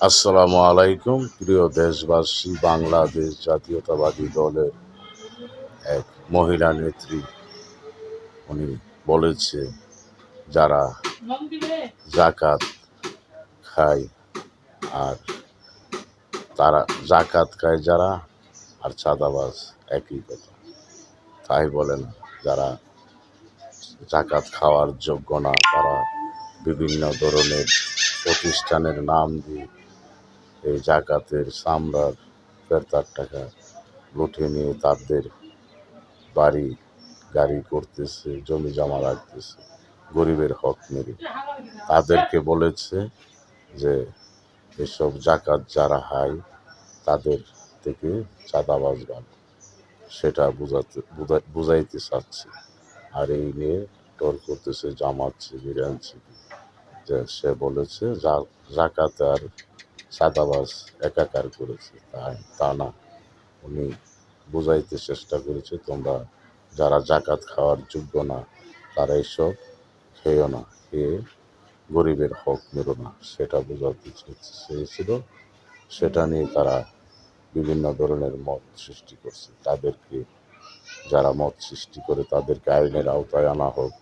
আসসালামু আলাইকুম প্রিয় দেশবাসী। বাংলাদেশ জাতীয়তাবাদী দলের এক মহিলা নেত্রী উনি বলেছে, যারা জাকাত খায় আর তারা জাকাত খায় যারা আর চাঁদাবাজ একই কথা। তাই বলে না, যারা জাকাত খাওয়ার যোগ্য না তারা বিভিন্ন ধরনের প্রতিষ্ঠানের নাম দিয়ে এই জাকাতের চামড়ার ফেরতার টাকা লুটে নিয়ে তাদের বাড়ি গাড়ি করতেছে, জমি জমা রাখতেছে গরিবের হক মেরে। তাদেরকে বলেছে যে এসব জাকাত যারা হায় তাদের থেকে চাঁদাবাজ ভালো, সেটা বুঝাইতে চাচ্ছে। আর এই নিয়ে টল করতেছে জামাত শিবির এনসিপি, যে সে বলেছে জাকাত আর চাঁদাবাজ একাকার করেছে। তা না, উনি বুঝাইতে চেষ্টা করেছে তোমরা যারা জাকাত খাওয়ার যোগ্য না তারা এইসব খেয়েও না, খেয়ে গরিবের হক মেরো না, সেটা বোঝাতে চেয়েছিল। সেটা নিয়ে তারা বিভিন্ন ধরনের মত সৃষ্টি করছে। তাদেরকে যারা মত সৃষ্টি করে তাদেরকে আইনের আওতায় আনা হোক।